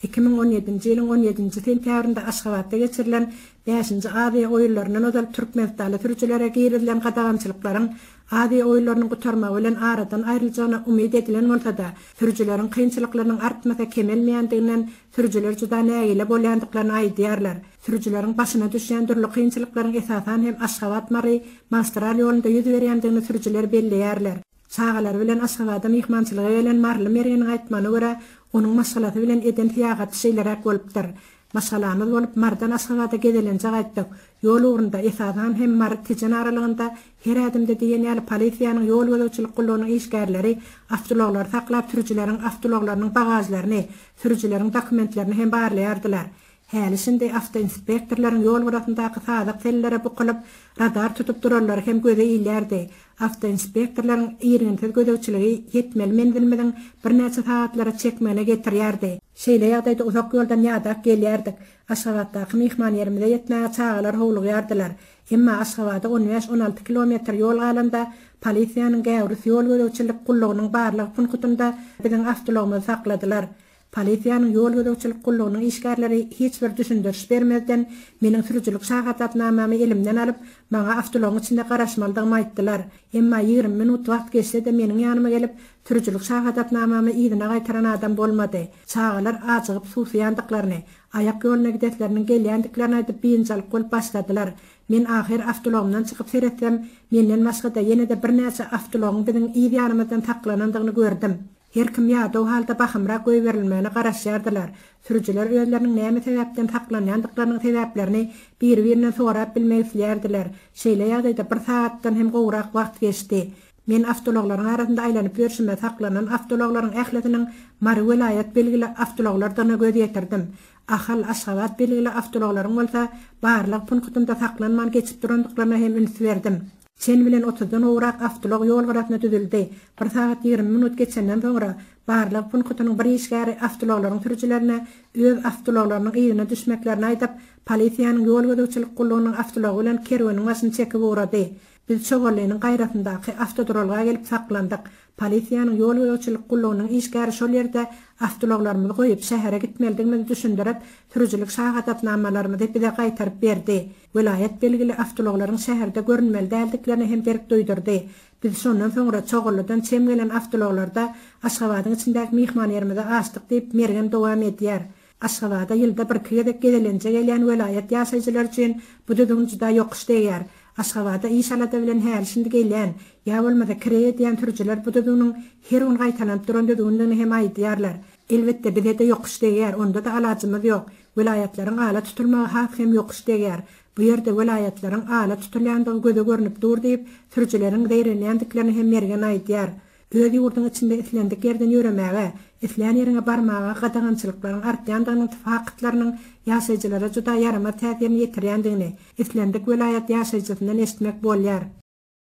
2017 yılın 17. sentyabrında Aşgabatda geçirilen 5. Adi oyunlarının odal Türkmenistanlı türkçülere giydirilen qadağançılıkların adi oyunlarının qutarmağı bilen aradan ayrılacağına umid edilen bolsa da türkçülerin kıyınçılıklarının artmasa kemelmeýändiginden türkçüler juda nägile bolýandyklaryny aýdýarlar. Türkçülerin başına düşen türlü kıyınçılıkların esasan hem Aşgabat Mary Manstral ýolunda ýüz berýändigini türkçüler belleýärler. Çağalar bilen Aşgabatda mihmançylyga gelen Marly Merýeň aýtmana görä onuň maşgalaty bilen eden tiýagaty şeýleräk bolupdyr. Maşgalamyz bolup Mardan Aşgabatda gedelenje gaýtdyk. Ýol ugrunda esasan hem Mar tijen aralygynda her adymda diýen ýaly polisiýanyň ýol gözegçilik gullugynyň işgärleri awtologlar saklap türkçülerin awtologlarynyň bagajlaryny, türkçülerin dokumentlerini hem barlaýardylar. Häli şinde avtoinspektorlaryň ýol guratyndäki sadak tellere bukylyp radar tutup durarlar hem göze iýlerdi. Avtoinspektorlaryň ýerinde gözegçiligi ýetmeli mendilmeden bir näçe saatlara çekmene getirýärdi. Şeýle ýagdaýda uzak ýoldan ýadak gelýärdik. Aşgabatdaky mihman ýerimizde ýetmäge çağalar howlugyardylar. Emma Aşgabatda 15-16 kilometr ýol galanda polisiýanyň gäwrüs ýol gözegçilik gullugynyň barlyk punktunda biziň awtologymyzy sakladylar. Polisiýanyň ýol gözegçilik gullugynyň işgärleri hiç bir düşündiriş bermezden meniň türkçülük şahadatnamamy elimden alyp maňa awtologyň içinde garaşmaldygymy aýtdylar. Emma 20 minut wagt geçse de meniň ýanyma gelip türkçülük şahadatnamamy ýygyna gaýtaran adam bolmady. Çağalar açygyp suwsaýandyklaryny, ayak ýoluna gidetleriniň gelýändiklaryny aýdyp biýinçilik bolup başladylar. Men ahir awtologymdan çykyp seretsem, menden başga-da ýene-de bir näçe awtologyň biziň ýanymyzdan taklanandygyny gördüm. Her kim ýa-da o halda bahymrak goý berilmegine garaşýardylar. Türkçüler özleriniň näme sebäpden taklanýandyklarynyň sebäplerini bir-birinden sorap bilmek isleýärdiler. Şeýle ýagdaýda bir saatdan hem gowrak wagt geçdi. Men awtologlaryň arasynda aýlanyp ýörşime taklanan awtologlaryň ähletiniň Mary welaýat belgili awtologlardan göz ýetirdim. Ahal Aşgabat belgili awtologlaryň bolsa barlyk punktunda taklanman geçip durandyklaryna hem üns berdim. Sen bilen 30-dan owrak awtolog ýol garatyna düzüldi. 1 saat 20 minut geçenden soňra barlyk punktynyň bir işgäri awtologlaryň türkçülerine öz awtologlarynyň ýygyna düşmeklerini aýdyp, polisiýanyň ýol gözegçilik gullugynyň awtology bilen kerwanyň başyny çekip ugrady. Biz şogalynyň gaýratyndaky awtodrolga gelip saklandyk. Polisiýanyň ýol gözegçilik gullugynyň işgäri şol ýerde awtologlarymyzy goýup şähere gitmeligimizi düşündirip, türkçülük şahadatnamalary bize gaýtaryp berdi. Welaýat belgili awtologlaryň şäherde görünmeli däldiklerini hem berip doýdurdy. Biz şondan soňra Çoğullydan çem gelen awtologlarda Aşgabatyň içindäki mihman ýerimize açdyk diýip mergen dowam edýär. Aşgabatda ýylda bir kýedek gedelenje gelýän welaýat ýaşaýjylar üçin bu düdüň juda ýokuşy diýär. Aşgabatda iş alata bilen her şimdi gelýän, ýa bolmasa kireye diýen türkçüler bu düdüňiň her on gaýtanap duran düdüňinden hem aýdýarlar. Elbetde bizde ýokuşy diýär, onda da alajymyz ýok. Welaýatlaryň ala tutulmagy hak hem ýokuşy diýär. Bu ýerde welaýatlaryň ala tutulýandygy göze görnüp dur diýip türkçüleriň beýrenýändiklaryny hem mergen aýdýar. Öz ýurduň içinde islendik ýerden ýöremäge, islen ýerine barmaga gadagynçylyklaryň artýandygyny fakatlarynyň ýaşaýjylara juda ýarama täsirini ýetirýändigini islendik welaýat ýaşaýjysynyň eşitmek bolýar.